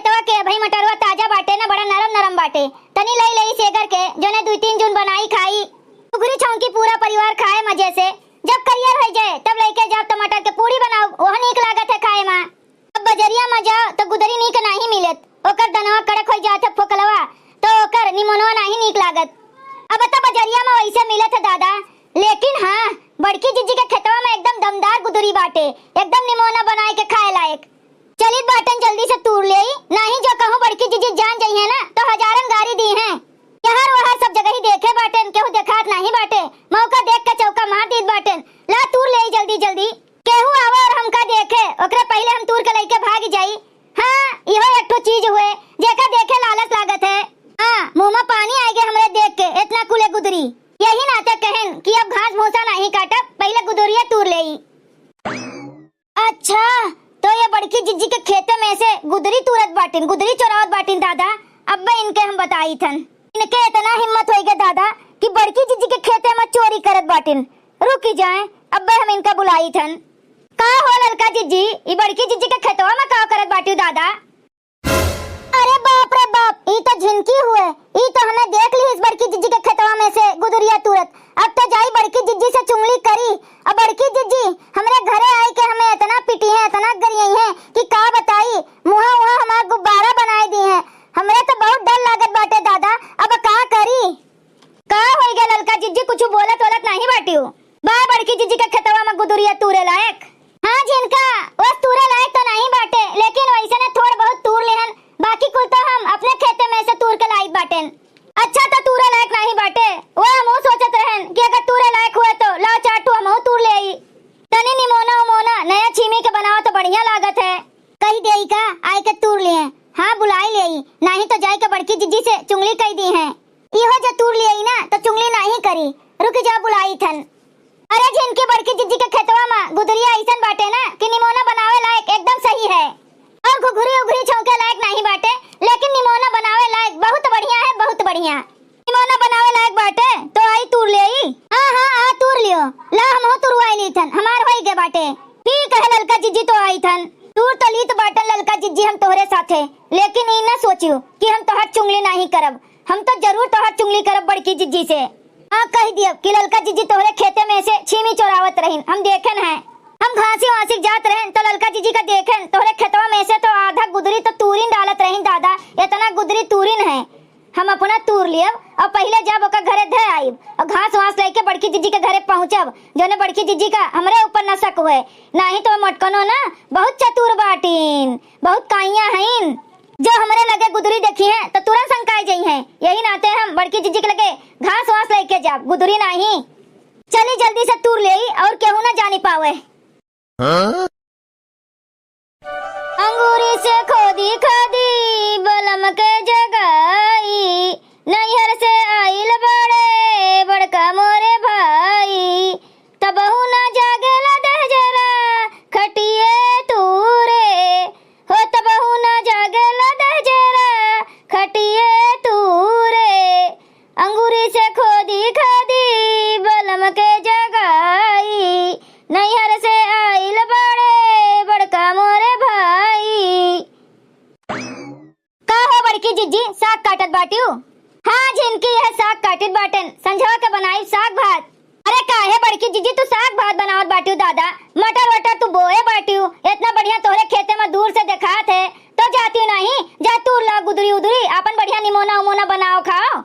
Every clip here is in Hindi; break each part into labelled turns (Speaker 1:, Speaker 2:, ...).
Speaker 1: खेतवा के भाई मटरवा ताजा बाटे ना, बड़ा नरम नरम बाटे। तनी लई लई सेगर के जोने 2-3 जून बनाई खाई। उगरी छौंकी पूरा परिवार खाए मजे से। जब करियर हो जाए तब लेके जाओ टमाटर के पूरी बनाओ, वह नीक लागत है खाए में। अब बजरिया में जाओ तो गुदरी नीक नहीं मिलत, ओकर दनवा कड़क हो जात है फोकलवा, तो ओकर निमोनवा नहीं नीक लागत। अब त बजरिया में वैसे मिलत है दादा, लेकिन हाँ बड़की जीजी के खेतवा में एकदम दमदार गुदरी बाटे, एकदम निमोना बनाए के खाए लायक। चलिए बाटन जल्दी से तूर ले, नहीं जो कहूँ बड़की जीजी जान जाई है ना तो हजारन गाड़ी दी हैं। यहाँ वहाँ सब जगह ही देखे बाटन, केहू देखात नहीं बाटे, मौका देख के चौका मार दीद बाटन। ला तूर ले जल्दी जल्दी, केहू आवे और हमका देखे ओकरे पहले हम तूर के लेके भाग जाई। हाँ इहो एक तो चीज हुए जेका देखे लालच लागत है। हाँ मुंह में पानी आ गया हमरे देख के, इतना कुले गुदरी। यही नाते कहन कि अब घास भूसा नहीं काटब, पहले गुदरिया तूर ले। अच्छा तो ये बड़की जिज्जी के खेते में से गुदरी तूरत बाटिन, गुदरी चोरावत बाटिन दादा। अब इनके हम बताई थन, इनके इतना हिम्मत होई गए दादा कि बड़की जिज्जी के खेते में चोरी करत बाटिन। रुक जाए अब हम इनका बुलाई थन। का हो ललका जिज्जी, ई बड़की जिज्जी के खेतवा में का करत बाटियो दादा? अरे बाप रे बाप, ई तो झिनकी हुए, ई तो हमें देख ली इस बड़की जिज्जी के खेतवा में से गुदरिया तुरत। अब तो जाई बड़की जिज्जी से चुंगली करी। अब बड़की जिज्जी हमरे घरे आई के हमें इतना पिटी है, इतना गरियाई है कि का बताई, मुहा मुहा हमारा गुब्बारा बनाए दी है। हमरे तो बहुत डर लागत बाटे दादा, अब का करी? का होई गया ललका जिज्जी, कुछ बोलत वोलत नहीं बाटियो? बा बड़की जिज्जी के खेतवा में गुदरिया तूरे लायक? हाँ जिनका वो तूरे लायक तो नहीं बाटे, लेकिन वैसे ने थोड़ बहुत तूर लेहन, बाकी कुल तो हम अपने खेते में से तूर के लाई बाटेन। अच्छा तो तूरे लायक नहीं बाटे, वो हम सोचत रहन कि अगर तूरे लायक हुए तो ला चाटू हम तूर ले आई। तनी निमोना उमोना नया छीमी के बनाओ तो बढ़िया लागत है। कही देई का आए के तूर लिए? हाँ बुलाई ले, नहीं तो जाए के बड़की जिज्जी से चुंगली कही दी है। इहो जो तूर ले ना तो चुंगली नहीं करी, रुक जा बुलाई थन। अरे जिनकी बड़की जिज्जी के खेतवा में गुदरिया ऐसन बाटे ना कि निमोना बनावे लायक एकदम सही है, और घुघरी उघरी छौंके लायक नहीं बाटे, लेकिन निमोना बनावे लायक बहुत बढ़िया है, बहुत बढ़िया। निमोना बनावे लायक बाटे तो आई तूर ले आई। हाँ हाँ आ तूर लियो, ला हम तुरवाई ली थन, हमार होई के बाटे। ठीक है ललका जिज्जी तो आई थन, तूर तो ली तो बाटन ललका जिज्जी हम तोहरे साथे, लेकिन ई ना सोचियो कि हम तोहर चुंगली नहीं करब, हम तो जरूर तोहर चुंगली करब बड़की जिज्जी से। हाँ कह दियो कि ललका जिज्जी तोहरे खेते में से छीमी चोरावत रहीन, हम देखन है। हम घासी वासी जात रहन तो ललका जिज्जी का देखन तोहरे खेतवा में से तो आधा गुदरी तो तूरिन डालत रहीन दादा, इतना गुदरी तूरिन है। हम अपना तूर लियब और पहले जब ओकर घरे धे आइब और घास वास लेके बड़की जिज्जी के घरे पहुंचब, जोने बड़की जिज्जी का हमरे ऊपर न शक हुए, नहीं तो मटकनो ना बहुत चतुर बाटीन, बहुत काइया हईन, जो हमरे लगे गुदरी देखी है तो तुरंत संकाय जाई है। यही नाते हम बड़की जिज्जी के लगे घास वास लेके जाब, गुदरी नहीं। चली जल्दी से तूर ले और केहू ना जानी पावे। अंगूरी से खोदी खोदी बलम के जगाई, नैहर से आइल बड़े बड़का मोरे भाई, तबहू ना जागेला दह जरा खटिए तूरे, हो तबहू ना जागेला दह जरा खटिए तूरे। अंगूरी से खोदी खोदी बलम के जगाई, नैहर से आइल बड़े बड़का मोरे भाई। का हो बड़की जिज्जी साग काटत बाटियो? हाँ जिनकी यह साग काटत बाटन, संझवा के बनाई साग भात। अरे काहे बड़की जिज्जी तू साग भात बनावत बाटियो दादा? मटर वटर तू बोए बाटियो, इतना बढ़िया तोहरे खेते में दूर से दिखात है तो जाती नहीं, जा तूर ला गुदरी उदरी अपन बढ़िया निमोना उमोना बनाओ खाओ।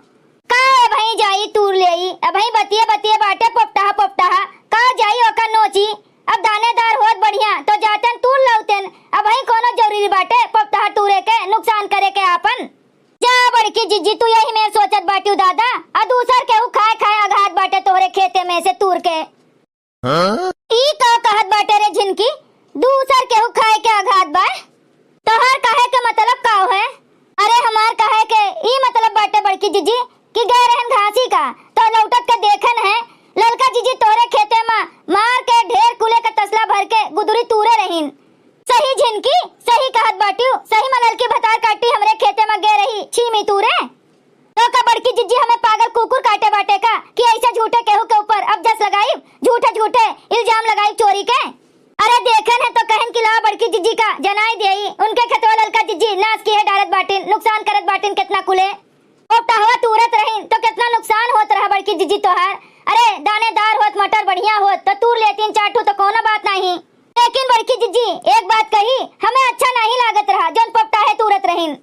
Speaker 1: का भाई जाई तूर ले, अब भाई बतिए बतिए बाटे पोपटाहा पोपटाहा, का जाई ओका नोची। अब दानेदार होत बढ़िया तो जातन तूर लौतन, अब भाई कोनो जरूरी बाटे पोपटाहा तूरे के नुकसान करे के आपन। जा बड़की जिज्जी तू यही में सोचत बाटियो दादा, आ दूसर केहू खाए खाए आघात बाटे तोहरे खेते में से तूर के। ई का कहत बाटे रे झिनकी, दूसर केहू खाए के आघात बा? तोहर कहे के मतलब का है? अरे हमार कहे के ई मतलब बाटे बड़की जिज्जी कि गए रहन घासी का तो लौटत के देखन है ललका जिज्जी तोहरे खेते में मार के ढेर कुले के तसला भर के गुदरी तूरे रहीन। सही झिनकी सही कहत बाटियो, सही में ललकी भतार काटी हमरे खेते में गे रही छीमी तूरे। तो का बड़की जिज्जी हमें पागल कुकुर काटे बाटे का कि ऐसा झूठे केहू के ऊपर अब जस लगाई, झूठे झूठे इल्जाम लगाई चोरी के? अरे देखन है तो कहन कि ला बड़की जिज्जी का जनाई देई, उनके खेतवा ललका जिज्जी नाश की है कितना कुले पोपटावा तुरत रहीन तो कितना नुकसान होत रहा बड़की जीजी तोहार। अरे दानेदार होत मटर बढ़िया होत तो तूर लेतीन चाटू तो कोनो बात नहीं, लेकिन बड़की जीजी एक बात कही हमें अच्छा नहीं लागत रहा जोन पोपटा है तुरत रहीन।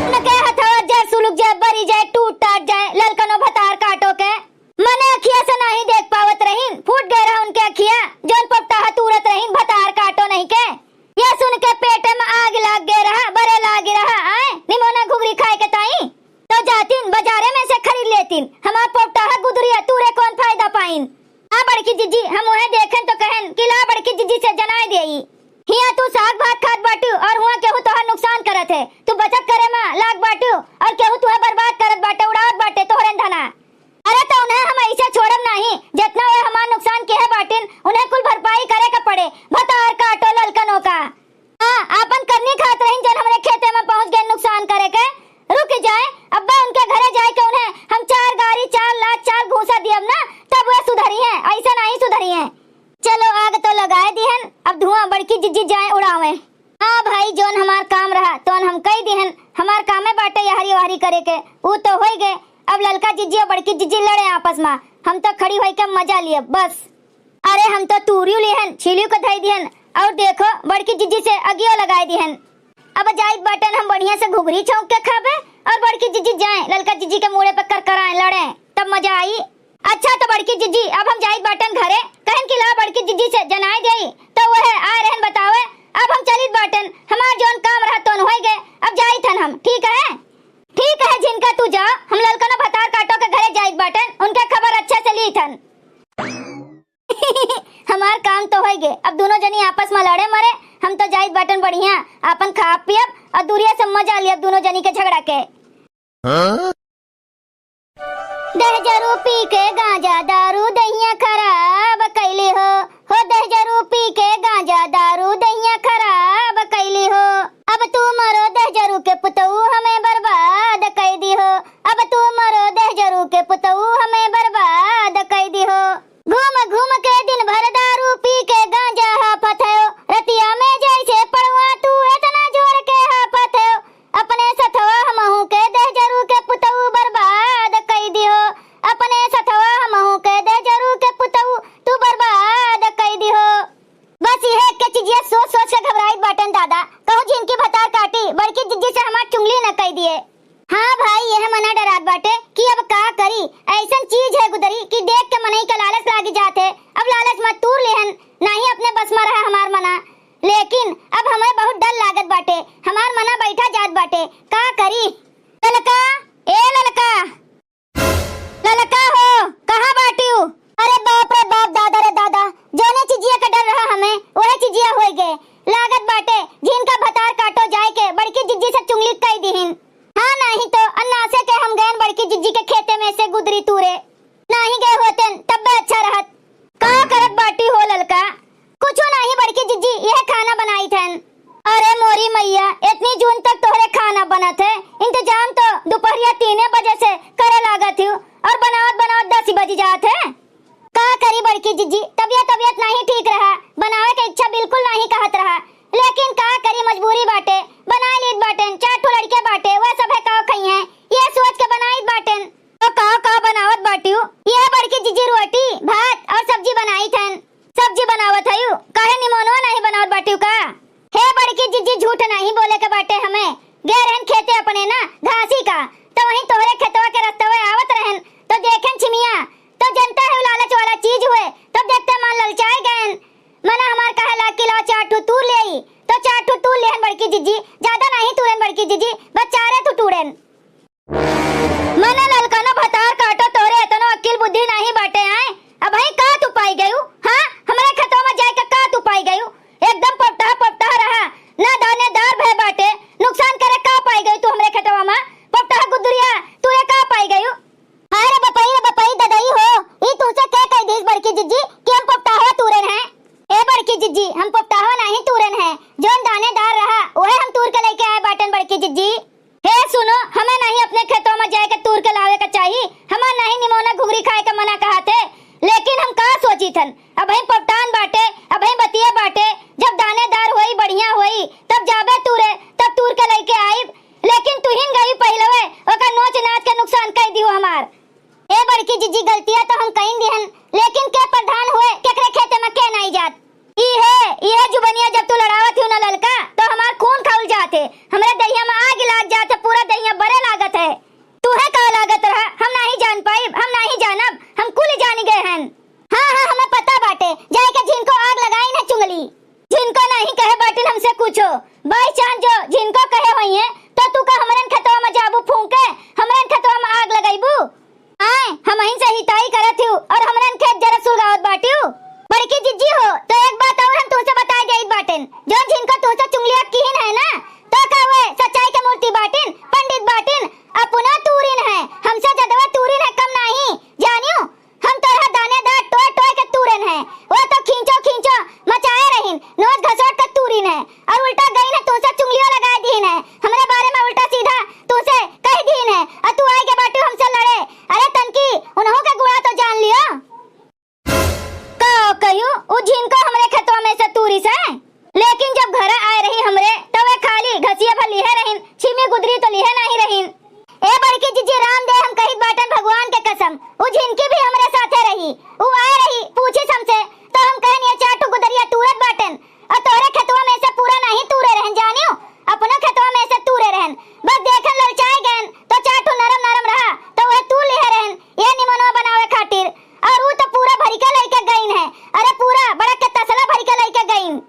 Speaker 1: उनके हथवा जाए सुलग जाए बरी जाए टूट टाट जाए ललकनो भतार काटो के मने अखिया से नहीं देख पावत रहीन, फूट गए रहा उनके अखिया जोन पोपटा है तुरत रहीन भतार काटो नहीं के। ये सुन के पेटे में आग लाग गए रहा बरे लाग रहा आए निमोना घुगरी खाए के ताई तो जातीन बाजारे में से खरीद लेतीन, हमार पोपटा है गुदरिया तूरे कौन फायदा पाइन। हाँ बड़की जीजी हम उन्हें देखें तो कहन कि ला बड़की जीजी से जनाए देई हिया तू साग भात खात बाटू और हुआ केहू तोहर नुकसान करत है, तू बचत करे मां लाग बाटू और केहू तुहे बर्बाद करत बाटे उड़ावत बाटे तोहरे धना। अरे तो उन्हें हम ऐसे छोड़म नहीं, जितना वे हमार नुकसान के है बाटिन उन्हें कुल भरपाई करे का पड़े भतार काटो ललकनों का। हाँ आपन करनी खात रहीन जन हमरे खेते में पहुंच गए नुकसान करे के रुक जाए अब्बा उनके घरे जाए के उन्हें हम 4 गाड़ी 4 लाख 4 घूसा दियम ना तब वे सुधरी है, ऐसा नहीं सुधरी है। चलो आग तो लगाए दिहन अब धुआं बड़की जीजी जाए उड़ावे। हाँ भाई जोन हमार काम रहा तो हम कही दिहन हमार कामे बाटे यहारी वारी करे के वो तो हो गए। अब ललका जीजी और बड़की जीजी लड़े आपस में, हम तो खड़ी होई के मजा लिए बस। अरे हम तो तूरियो लिहन छिलियो को धई दिहन और देखो बड़की जीजी से अगियो लगाए दिहन। अब जाइत बाटन हम बढ़िया से घुघरी छौंक के खाबे और बड़की जीजी जाए ललका जीजी के मुड़े पे कर कराए लड़े तब मजा आई। अच्छा तो बड़की जीजी अब हम जाइत बाटन घरे कहन कि ला बड़की जीजी से जनाए देई तो वह आए रहन बतावे। अब हम चलित बाटन हमार जोन काम रहा तोन होई गए अब जाइत हन हम। ठीक है जिनका तू जा हम ललकनो भतार काटो के घरे जाइत बाटन उनके खबर अच्छे से ली थन। हमार काम तो होई गए अब दोनों जनी आपस में लड़े मरे हम तो जाइत बाटन बढ़िया अपन खा पियब और दूरिया से मजा लियब दोनों जनी के झगड़ा के। दहजरू पी के गांजा दारू दहिया खराब कैली हो दहजरू पी के गांजा दारू दहिया खराब कैली हो। अब तू मरो दहजरू के पुतऊ हमें बर्बाद कर दी हो, अब तू मरो दहजरू के पुतऊ हमें बर्बाद कर दी हो। घूम घूम के दिन भर दारू पी के गांजा हाफत है रतिया में जैसे पड़वा तू इतना जोर के हाफत है अपने सथवा हमहू के दहजरू के पुतऊ बर्बाद कर दी हो, अपने सथवा हमहू के दहजरू के पुतऊ तू बर्बाद कर दी हो। बस यह के चीजिया सोच सोच के घबराई बाटन दादा कहूं जिनकी भतार काटी बड़की जिज्जी से हमार चुंगली न कह दिए। हाँ भाई यह मना डरात बाटे कि अब का करी ऐसा चीज है गुदरी कि देख के मनई के लालच लागी जाते। अब लालच मत तूर लेहन नहीं अपने बस में रहा हमार मना, लेकिन अब हमें बहुत डर लागत बाटे हमार मना बैठा जात बाटे का करी। ललका ए ललका ललका हो कहाँ बाटी हूँ? अरे बाप रे बाप दादा रे दादा जोने चिजिया का डर रहा हमें वह चिजिया हो गए लागत बाटे जिनका भतार काटो जाए के बड़की जिज्जी से चुंगली कई दीहिन। हाँ नहीं तो अन्ना से के हम गए बड़की जिज्जी के खेते में से गुदरी तूरे नहीं गए होते तब भी अच्छा रहत। का करत बाटी हो ललका? कुछ नहीं बड़की जिज्जी यह खाना बनाई थन। अरे मोरी मैया इतनी जून तक तोहरे खाना बना थे इंतजाम तो दोपहरिया 3 बजे से करे लागत हूँ और बनावत बनावत 10 बज जाते। का करी बड़की जिज्जी तबियत नहीं ठीक रहा बनावे के इच्छा बिल्कुल नहीं कहत रहा, लेकिन का करी मजबूरी बाटे बनाए लीत बाटेन 4 ठो लड़के बाटे वह सब है का खई है ये सोच के बनाई बाटेन। तो का बनावत बाटियो यह बड़की जिज्जी रोटी भात और सब्जी बनाई थन। सब्जी बनावत हयू काहे निमोनवा नहीं बनावत बाटियो का? हे बड़की जिज्जी झूठ नहीं बोले के बाटे हमें गए रहन खेते अपने ना घासी का तो वहीं तोहरे खेतवा के रस्तवे आवत रहन तो देखन छिमिया तो जनता है लालच वाला चीज हुए तो देखते मन ललचाए गए मना हमार कहे ला किलो 4 ठो तूर ले आई तो 4 ठो तूर लेहन बड़की जिज्जी ज्यादा नहीं तूरन बड़की जिज्जी बस 4 ठो तूरन। मना ललकाना भतार काटो तोरे इतना अक्ल बुद्धि नहीं बाटे आए अब भाई का तू पाई गयू? हाँ हमारे खेतों में जाए का तू पाई गयू? एकदम पपटा रहा ना दानेदार भय बाटे नुकसान करे का पाई गयू तू हमरे खेतवा में पपटा गुदरिया तू ये का पाई गयू? अरे बपाई ददाई हो ई तुझसे क्या कह दीस बड़की जिज्जी कि हम पपटावा तूरन हैं? ए बड़की जिज्जी हम पपटावा नहीं तूरन हैं जोन दानेदार रहा वह हम तूर के लेके आए बाटन बड़की जिज्जी। हे सुनो हमें नहीं अपने खेतों में जाए के तूर के लावे का चाहिए हमें नहीं निमोना घुगरी खाए का मना कहा थे, लेकिन हम का सोची थन अब हम पपटान बाटे अब हम बतिया बाटे जब दानेदार होई बढ़िया होई तब जाबे तूरे तब तूर के लेके आई, लेकिन तू हिन गई पहलवे ओका नोच नाच के नुकसान कर दियो हमार। ए बड़की जीजी गलतियां तो हम कहीं दिहन, लेकिन के प्रधान हुए केकरे खेते में के नहीं जात। ई है जुबनिया जब तू लड़ावत हूं ना ललका तो हमार खून खौल जाते, हमरे दहिया में आग लाग जाते, पूरा दहिया बड़े लागत है। तू है का लागत रहा हम नहीं जान पाई, हम नहीं जानब, हम कुल जान गए हैं। हां हमें पता बाटे जाए के जिनको आग लगाई ना चुंगली, जिनको नहीं कहे बाटे हमसे पूछो। बाई चांद जो जिनको कहे होई है तो तू का हमरन खतवा में जाबू फूंके, हमरन खतवा में आग लगाईबू। आए हम ही से हिताई करत हूं और हमरन खेत जरा सुलगावत बाटियो। बड़की जिज्जी हो तो एक बात और हम तुमसे बता गई बाटिन, जो जिनको तुमसे चुंगलिया कीन है ना तो का वे सच्चाई के मूर्ति बाटिन, पंडित बाटिन, अपना तूरिन है, हमसे जदवा तूरिन है कम नहीं जानियो। हम तोरा दानेदार टोय टोय के तूरिन है, वो तो खींचो मचाए रहिन, नोच घसोट के तूरिन है और उल्टा गई ने तुमसे चुंगलियों लगा दीन है, हमरे बारे में उल्टा सीधा तुमसे कह दीन है और तू आई के बाटी हमसे लड़े। अरे तनकी उन्हों के गुड़ा तो जान लियो का कहियो उ जिनको हमरे खेतवा में से तूरी से, लेकिन जब घर आए रही हमरे तो वे खाली घसिया भर लिहे रहिन, छिमी गुदरी तो लिहे नहीं रहिन। ए बड़की जीजी राम दे हम कहित बाटन भगवान के कसम, उ जिनकी भी हमरे साथे रही, उ आए रही पूछी हमसे तो हम कहन ये चाटू गुदरिया तूरत बाटन और तोरे खेतवा में से पूरा नहीं तूरे रहन जानियो, अपना खेतवा में से तूरे रहन, बस देखन ललचाए गन तो चाटू नरम नरम रहा तो वह तू लिहे रहन ये निमनवा बनावे खातिर, और वो तो पूरा भरी के लेके गईन है। अरे पूरा बड़ा के तसला भरी के लेके गईन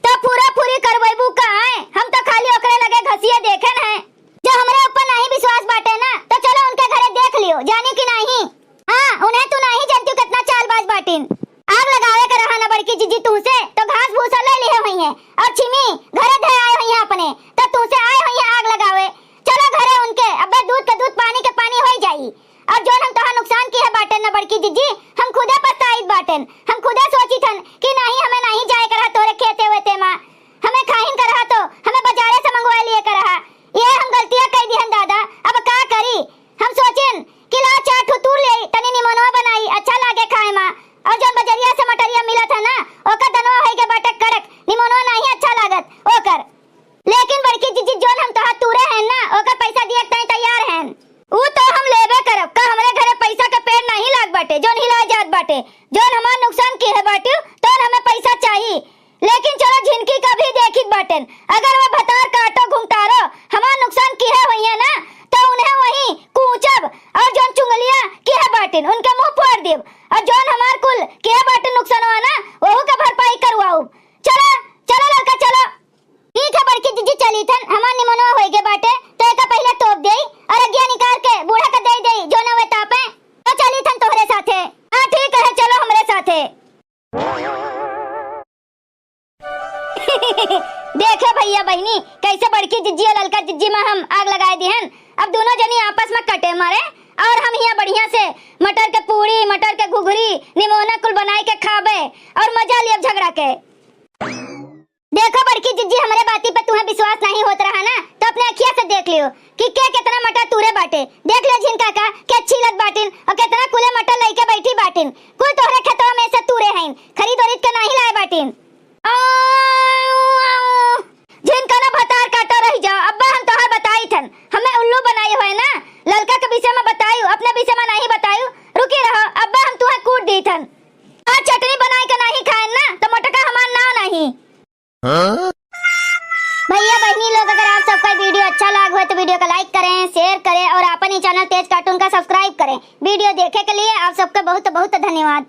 Speaker 1: तो पूरा पूरी करवेबू का है, हम तो खाली ओकरे लगे घसिया देखन है। जो हमरे ऊपर नहीं विश्वास बाटे ना तो चलो उनके घरे देख लियो जानी कि नहीं। हां उन्हें तू नहीं जानती कितना चालबाज बाटिन, आग लगावे के रहा ना बड़की जीजी तुमसे तो घास भूसा ले लिए हुई है और छिमी घरे धे आए हुई है अपने तो तुमसे आए हुई है आग लगावे। चलो घरे उनके अब्बे दूध के दूध पानी के पानी हो जाई, और जो हम तोहा नुकसान की है बाटन ना बड़की जीजी हम खुदे पछताई बाटन, हम खुदे सोची थन कि नहीं हमें नहीं जाए करा तोरे खेते हुए ते मां, हमें खाहिन करा तो हमें बाजारे से मंगवा लिए करा, ये हम गलतियां कई दिहन दादा। अब का करी हम सोचेन कि ला चाट तूर ले तनी निमनवा बनाई अच्छा लागे खाए मां, और जो बजरिया से मटरिया मिला था ना ओका दनवा होई के बाटे कड़क निमनवा नहीं अच्छा लागत ओकर, लेकिन बड़की जीजी जोन हम तोहा तूरे हैं ना ओकर पैसा दिए तई तैयार हैं, ऊ तो हम लेबे करब का हमरे घरे पैसा के पेड़ नहीं लाग बाटे जोन हिला जात बाटे, जोन हमार नुकसान की है बाटे तो हमें पैसा चाहिए। लेकिन चलो जिनकी कभी देखी बाटन अगर वो भतार काटो घुमटारो हमार नुकसान की है हुई है ना तो उन्हें वही कूचब, और जोन चुंगलिया की है बाटन उनके मुंह फोड़ देब, और जोन हमार कुल की है बाटन नुकसान हुआ ना वहू का भरपाई करवाऊ। चलो चलो लड़का चलो ठीक है बड़की जीजी चली थन हमार निमनवा होई के बाटे तो एका पहले टोप देई और अगिया निकाल के बूढ़ा का दे देई जो ना वे तापे तो चली थन तोहरे साथे। हां ठीक है चलो हमरे साथे। देखे भैया बहनी कैसे बड़की जिज्जी और ललका जिज्जी में हम आग लगाए दिहन, अब दोनों जनी आपस में कटे मारे और हम यहाँ बढ़िया से मटर के पूरी मटर के घुघरी निमोना कुल बनाए के खाबे और मजा लिया झगड़ा के। देखो बड़की जिज्जी हमारे बाती पे तुम्हें विश्वास नहीं होता रहा ना तो अपने अखिया से देख लियो कि क्या कितना मटर तूरे बाटे, देख ले जिनका का क्या अच्छी लग बाटिन और कितना कुले मटर लेके बैठी बाटिन, कुल तोहरे खेतवा में से तूरे हैं खरीद खरीद के नहीं लाए बाटिन। जिनका ना भतार काटा रह जाओ अब्बा हम तोहर बताई थन हमें उल्लू बनाई हुए ना, ललका के विषय में बतायू अपने विषय में नहीं बतायू, रुकी रहो अब्बा हम तुम्हें कूट दी थन, आज चटनी बनाई के नहीं खाए ना तो मटका हमार ना नहीं। भैया बहनी लोग अगर आप सबका वीडियो अच्छा लगा हो तो वीडियो को लाइक करें शेयर करें और अपने चैनल तेज कार्टून का सब्सक्राइब करें। वीडियो देखे के लिए आप सबका बहुत बहुत धन्यवाद।